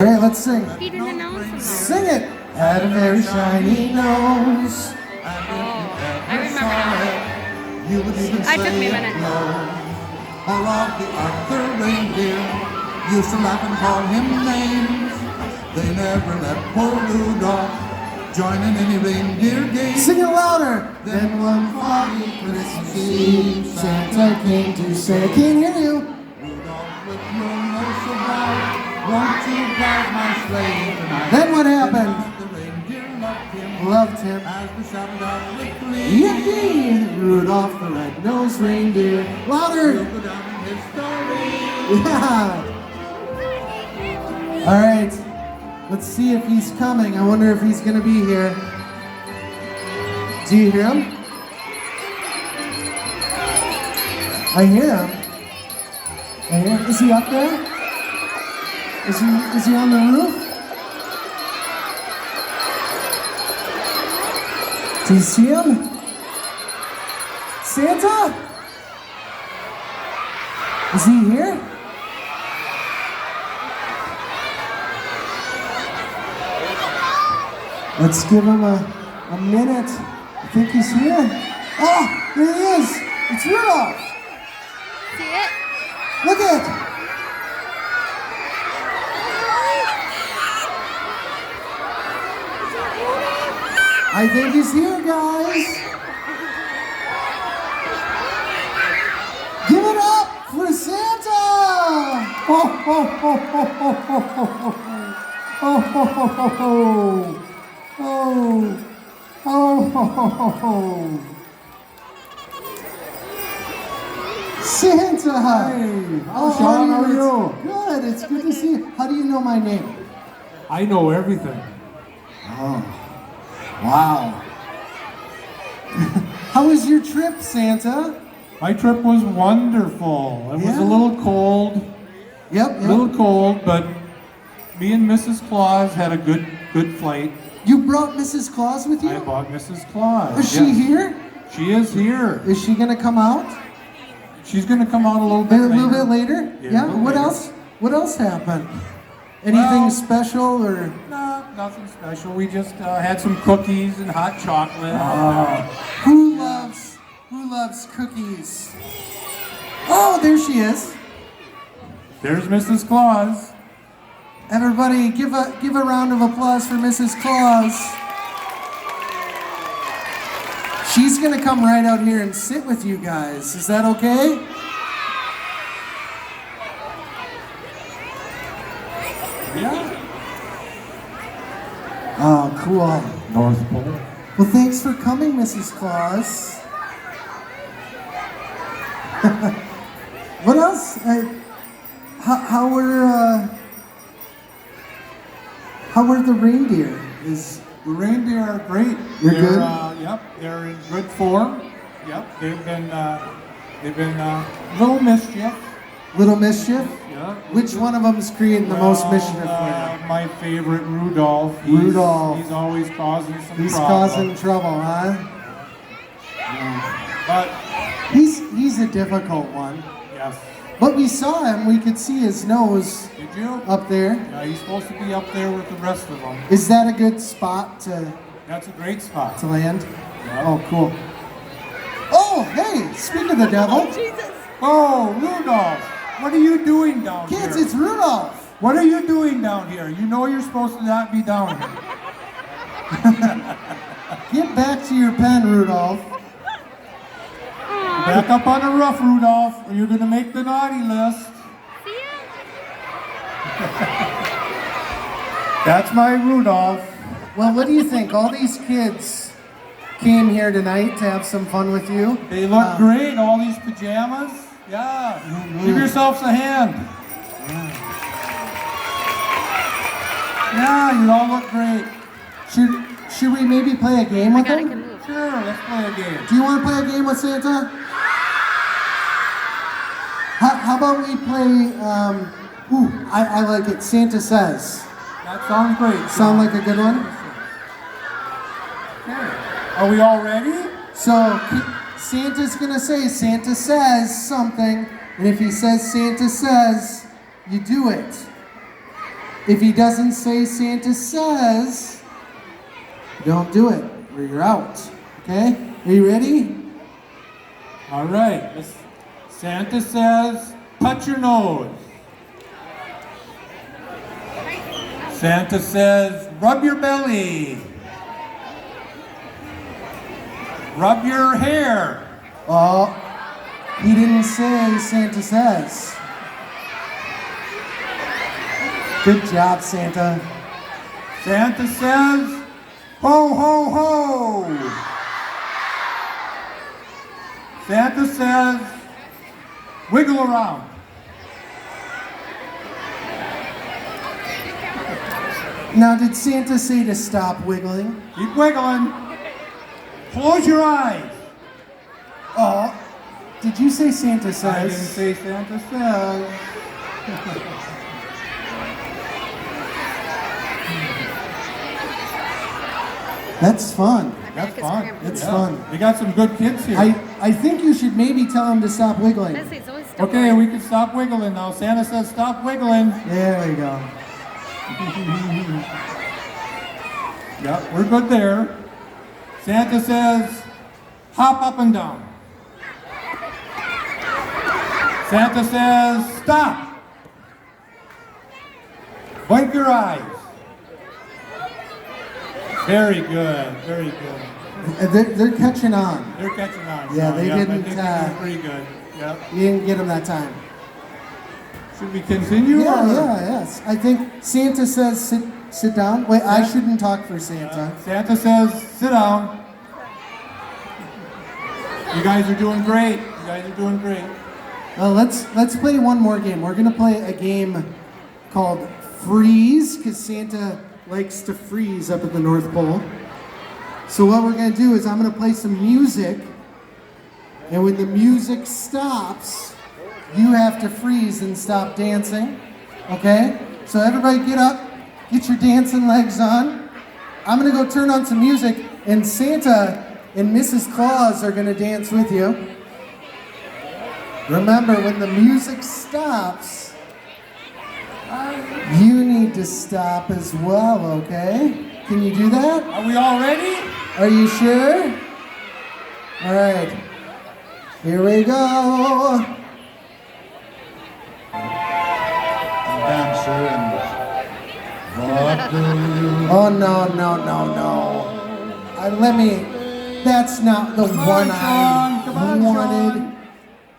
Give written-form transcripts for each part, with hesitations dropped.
All right, let's sing. He didn't announce him. Sing it. Had a very shiny nose. I remember now. You would even I took me a say minute. no. All of the other reindeer used to laugh and call him names. They never let poor Rudolph join in any reindeer game. Sing it louder. Then one foggy Christmas Eve, Santa came to say, I can't hear you. Rudolph, with your nose so bright, won't you guide my sleigh tonight? Then what happened? The reindeer loved him. Loved him. As we shouted out with glee. Yippee! Rudolph the red-nosed reindeer. Louder. We'll go down in history. Yeah. All right. Let's see if he's coming. I wonder if he's going to be here. Do you hear him? I hear him. I hear him. Is he up there? Is he on the roof? Do you see him? Santa? Is he here? Let's give him a minute. I think he's here. Oh, there he is. It's Rudolph. See it? Look at it. I think he's here, guys. Give it up for Santa. Oh, oh, oh, oh, oh, oh, oh, oh, oh, oh. Oh, oh, oh, oh, Santa! Hey, Oh, Sean, how are you? Good, it's good to see you. How do you know my name? I know everything. Oh, wow. How was your trip, Santa? My trip was wonderful. It was Yeah? a little cold, Yep. but me and Mrs. Claus had a good flight. You brought Mrs. Claus with you? I bought Mrs. Claus. Is she here? She is here. Is she gonna come out? She's going to come out a little A bit little later. bit later? Yeah, a little What later. else? What else happened? Anything Well- special or? No, nothing special. We just had some cookies and hot chocolate. Who loves cookies? Oh, there she is. There's Mrs. Claus. Everybody, give a round of applause for Mrs. Claus. She's gonna come right out here and sit with you guys. Is that okay? Yeah. Oh, cool. North Pole. Well, thanks for coming, Mrs. Claus. What else? How were the reindeer? The reindeer are great. You're They're, good? Yep, they're in good form. Yep, they've been little mischief. Little mischief? Yeah. Which one of them's creating the most mischief for My favorite, Rudolph. Rudolph. He's always causing some you? He's problems. causing trouble, huh? But He's a difficult one. yes. But we saw him, we could see his nose Did you? up there. Yeah, he's supposed to be up there with the rest of them. Is that a good spot to That's a great spot. land? Yeah. Oh, cool. Oh, hey, speak of the devil. Jesus. Oh, Rudolph! What are you doing down Kids, here? it's Rudolph. What are you doing down here? You know you're supposed to not be down here. Get back to your pen, Rudolph. Back up on the roof, Rudolph, or you're going to make the naughty list. See it? That's my Rudolph. Well, what do you think? All these kids came here tonight to have some fun with you. They look great, all these pajamas. Yeah. Give yourselves a hand. Yeah, you all look great. Should we maybe play a game with Gotta them? move. Sure, let's play a game. Do you want to play a game with Santa? How about we play, I like it, Santa Says. That sounds great. Sound like a good one? Okay. Are we all ready? So, Santa's gonna say, Santa says something, and if he says Santa says, you do it. If he doesn't say Santa says, don't do it, or you're out. Okay? Are you ready? All right. Santa says, touch your nose. Santa says, rub your belly. Rub your hair. Oh, he didn't say Santa says. Good job, Santa. Santa says, ho, ho, ho. Santa says, wiggle around. Now, did Santa say to stop wiggling? Keep wiggling. Close your eyes. Oh, did you say Santa says? I didn't say Santa says. That's fun. That's fun. It's Yeah. fun. We got some good kids here. I think you should maybe tell him to stop wiggling. This is always still Okay, we can stop wiggling now. Santa says stop wiggling. There we go. Yep, we're good there. Santa says hop up and down. Santa says stop. Blink your eyes. Very good, very good. They're catching on. They're catching on. Yeah, So, they I didn't, think they're doing pretty good. Yep. You didn't get them that time. Should we continue? Yeah, or? yes. I think Santa says sit down. Wait, I shouldn't talk for Santa. Santa says sit down. You guys are doing great. You guys are doing great. Well, let's play one more game. We're gonna play a game called Freeze, because Santa likes to freeze up at the North Pole. So what we're gonna do is I'm gonna play some music, and when the music stops, you have to freeze and stop dancing. Okay? So everybody get up, get your dancing legs on. I'm gonna go turn on some music, and Santa and Mrs. Claus are gonna dance with you. Remember, when the music stops, you need to stop as well, okay? Can you do that? Are we all ready? Are you sure? All right. Here we go. Dancer and what do you Oh, no. That's not the Come on, one Sean. Come I on, wanted. Sean.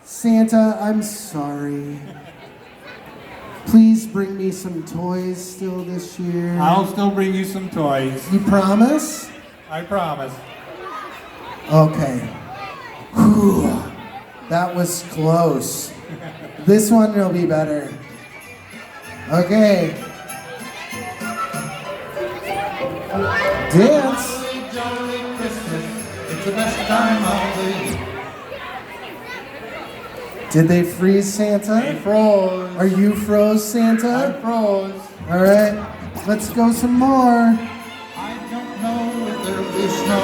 Santa, I'm sorry. Please bring me some toys still this year. I'll still bring you some toys. You promise? I promise. Okay. Whew. That was close. This one will be better. Okay. Dance. Jolly, jolly Christmas, it's the best time of the year. Did they freeze They Santa? froze. Are you froze, I Santa? froze. All right. Let's go some more. I don't know if there'll be snow,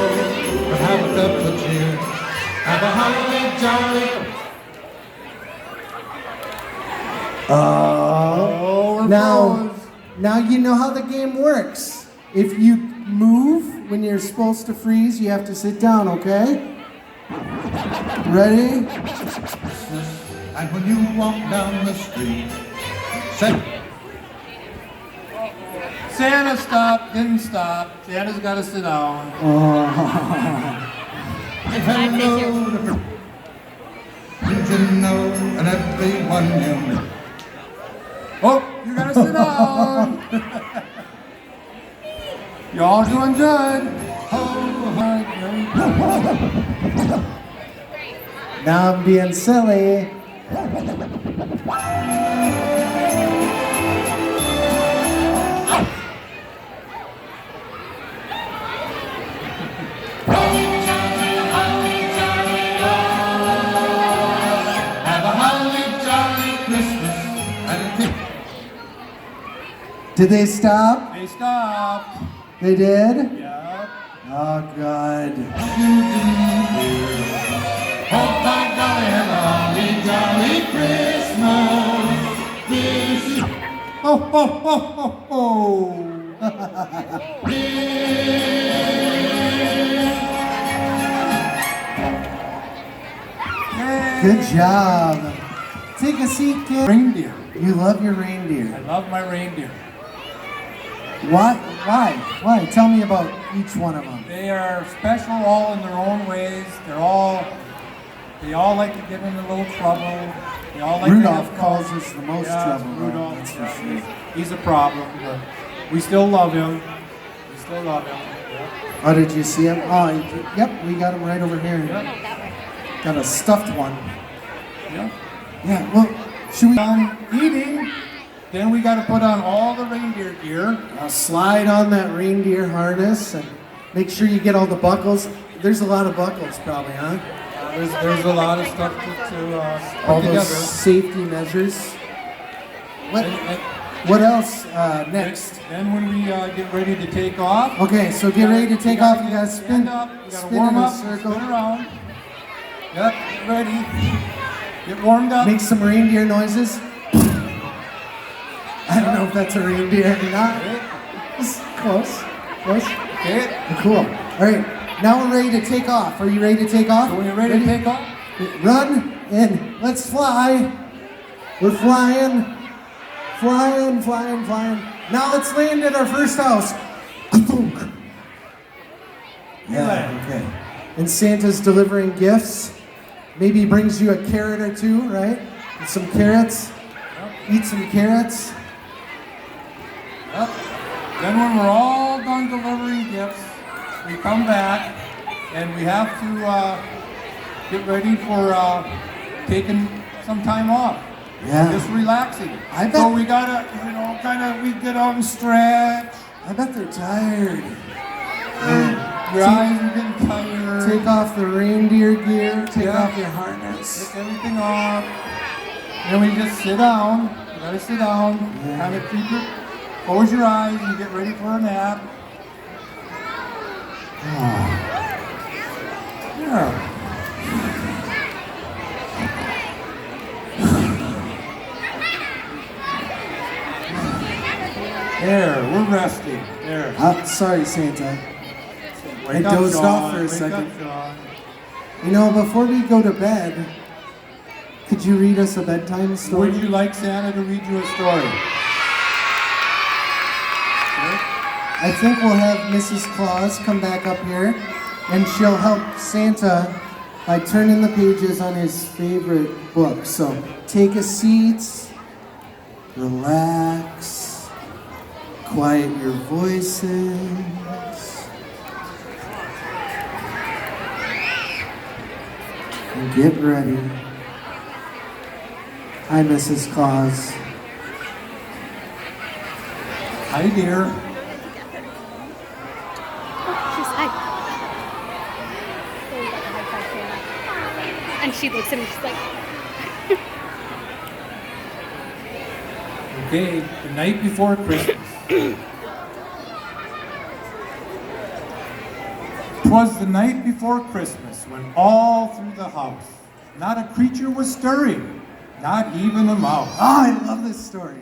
but have a cup of cheer. Have a holly jolly. Oh, we're Now, froze. now you know how the game works. If you move when you're supposed to freeze, you have to sit down, okay? Ready? And when you walk down the street, say, Santa stopped, didn't stop. Santa's got to sit down. hello to you know, and everyone you know. Oh, you got to sit down. Y'all doing good. Now I'm being silly. Have a holly jolly Christmas and a kick. Did they stop? They stopped. They did? Yeah. Oh, good. Oh, by golly, have a holly jolly Christmas. This is ho, ho, ho, ho, ho. Good job. Take a seat, kid. Reindeer. You love your I reindeer. love my reindeer. What? Why? Why? Tell me about each one of them. They are special all in their own ways. They all like to get in a little trouble. They all like to Rudolph have calls fun. us the most Yeah, trouble. Rudolph, That's for yeah, sure. he's a problem, but we still love him. We still love him. Yeah. Oh, did you see him? Oh, yep, we got him right over here. Yeah. Got a stuffed one. Yeah. Yeah, well, should we Done eating, then we got to put on all the reindeer gear. slide on that reindeer harness and make sure you get all the buckles? There's a lot of buckles probably, huh? There's a lot of stuff to All put those together. safety measures. What, And what else next? then when we get ready to take off, Okay, so get ready to take off. You gotta spin, stand up, you gotta spin warm in a up, circle. spin around. Yep, get ready. Get warmed up. Make some reindeer noises. I don't know if that's a reindeer or not. It's close, close. Okay. Cool. All right, now we're ready to take off. Are you ready to take off? So when you're ready to take off, Run and let's fly. We're flying, flying, flying, flying. Now let's land at our first house. Yeah, okay. And Santa's delivering gifts. Maybe he brings you a carrot or two, right? And some carrots. Eat some carrots. yep. Then when we're all done delivering gifts, we come back and we have to get ready for taking some time off. Yeah. Just relaxing. I bet- So we gotta, we get out and stretch. I bet they're tired. Your eyes are getting tired. Take off the reindeer gear. Take Yeah. off your harness. Take everything off. Then we just sit down. You gotta sit down. Yeah. Kind of close your eyes and get ready for a nap. Yeah. There, we're resting. There. Sorry, Santa. Wake I up, dozed Sean. off for a Wake second. Up, Sean. You know, before we go to bed, could you read us a bedtime story? Would you like Santa to read you a story? I think we'll have Mrs. Claus come back up here, and she'll help Santa by turning the pages on his favorite book. So take a seat, relax, quiet your voices. And get ready. Hi, Mrs. Claus. Hi, dear. She's hi. And she looks at me, she's like, Okay, the night before Christmas. 'Twas the night before Christmas when all through the house not a creature was stirring, not even a mouse. Oh, I love this story.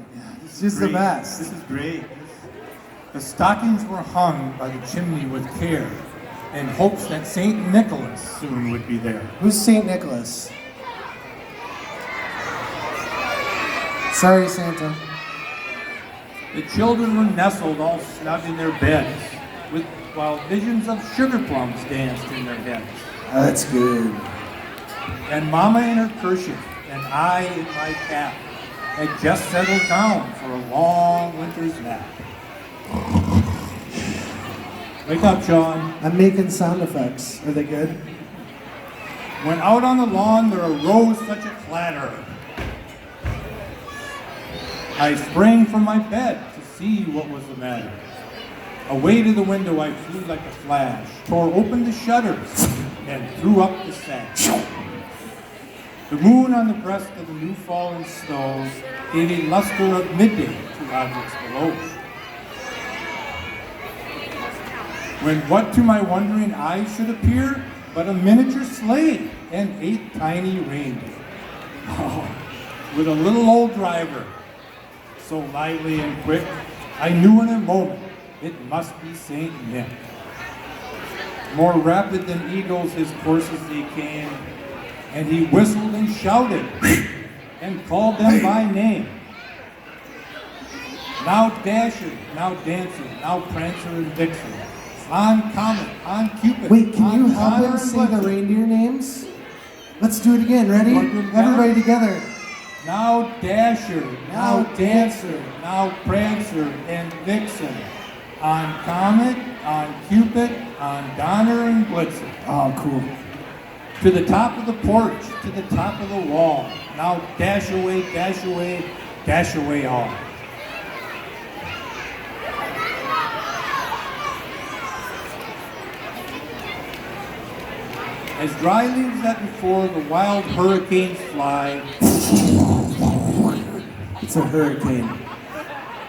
It's just the Great. best. This is great. The stockings were hung by the chimney with care in hopes that St. Nicholas soon would be there. Who's St. Nicholas? Sorry, Santa. The children were nestled all snug in their beds, while visions of sugar plums danced in their heads. Oh, that's good. And Mama in her kerchief, and I in my cap, had just settled down for a long winter's nap. Wake up, Sean. I'm making sound effects. Are they good? When out on the lawn there arose such a clatter. I sprang from my bed to see what was the matter. Away to the window I flew like a flash, tore open the shutters, and threw up the sash. The moon on the breast of the new fallen snow gave a luster of midday to objects below. When what to my wondering eyes should appear but a miniature sleigh and 8 tiny reindeer. Oh, with a little old driver So lively and quick, I knew in a moment it must be Saint Nick. More rapid than eagles his courses they came, and he whistled and shouted and called them by name. Now Dasher, now Dancer, now Prancer and Vixen, on Comet, on Cupid. Wait, can on you help Donner him and say the Blitzen. reindeer names? Let's do it again. Ready? Want to do it together? Everybody together. Now Dasher, now Now Dancer, now Prancer and Vixen, on Comet, on Cupid, on Donner and Blitzen. Oh, cool. To the top of the porch, to the top of the wall. Now dash away all. As dry leaves that before the wild hurricanes fly, It's a hurricane.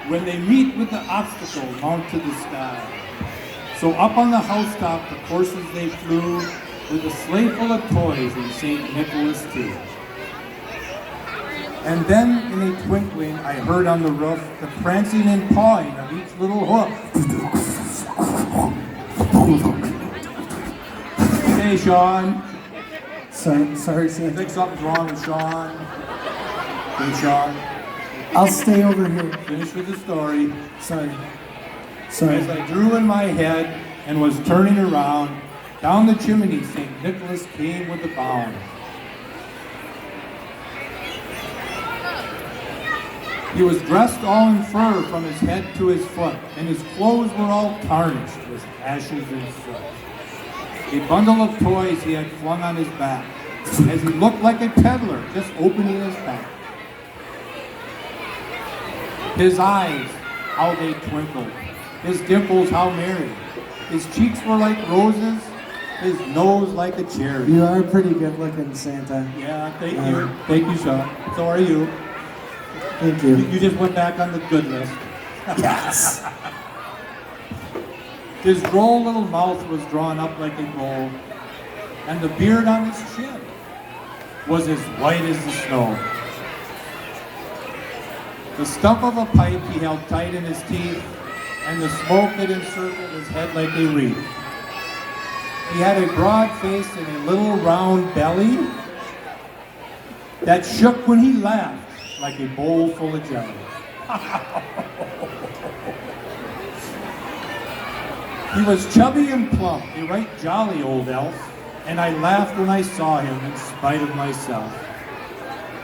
when they meet with the obstacle mount to the sky. So up on the housetop the courses they flew, with a sleigh full of toys and St. Nicholas too. And then in a twinkling I heard on the roof the prancing and pawing of each little hoof. Hey Sean, Sorry, I Santa. think something's wrong with Sean. Hey Sean, I'll stay over here. finish with the story. Sorry. As Sorry. I drew in my head and was turning around, down the chimney St. Nicholas came with a bound. He was dressed all in fur from his head to his foot, and his clothes were all tarnished with ashes and soot. A bundle of toys he had flung on his back, as he looked like a peddler just opening his pack. His eyes, how they twinkled, his dimples how merry, his cheeks were like roses, his nose like a cherry. You are pretty good looking, Santa. Yeah, thank you. Thank you, Sean. So are you. Thank You you. just went back on the good list. Yes. His droll little mouth was drawn up like a bowl, and the beard on his chin was as white as the snow. The stump of a pipe he held tight in his teeth, and the smoke that encircled his head like a wreath. He had a broad face and a little round belly that shook when he laughed like a bowl full of jelly. He was chubby and plump, a right jolly old elf, and I laughed when I saw him in spite of myself.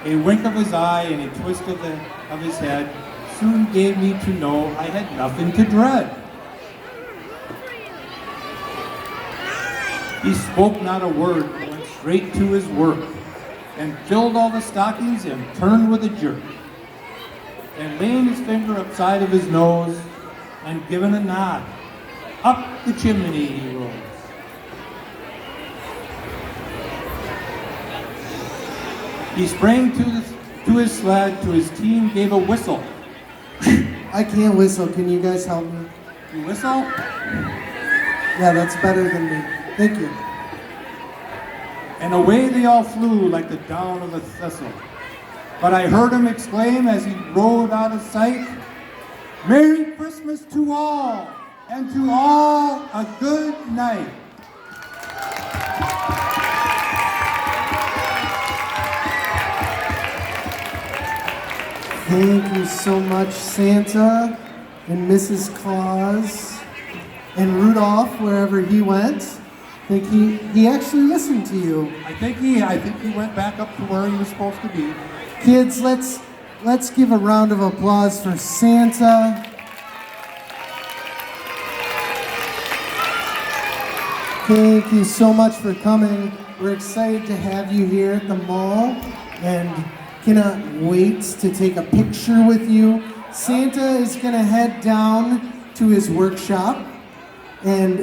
A wink of his eye and a twist of his head soon gave me to know I had nothing to dread. He spoke not a word, but went straight to his work, and filled all the stockings and turned with a jerk. And laying his finger upside of his nose, and giving a nod, up the chimney he rose. He sprang to his sled, to his team gave a whistle. I can't whistle. Can you guys help me? You whistle? Yeah, that's better than me. Thank you. And away they all flew like the down of a thistle. But I heard him exclaim as he rode out of sight, "Merry Christmas to all, and to all a good night." Thank you so much, Santa and Mrs. Claus and Rudolph, wherever he went. I think he actually listened to you. I think he went back up to where he was supposed to be. Kids, let's give a round of applause for Santa. Thank you so much for coming. We're excited to have you here at the mall and cannot wait to take a picture with you. Santa is going to head down to his workshop and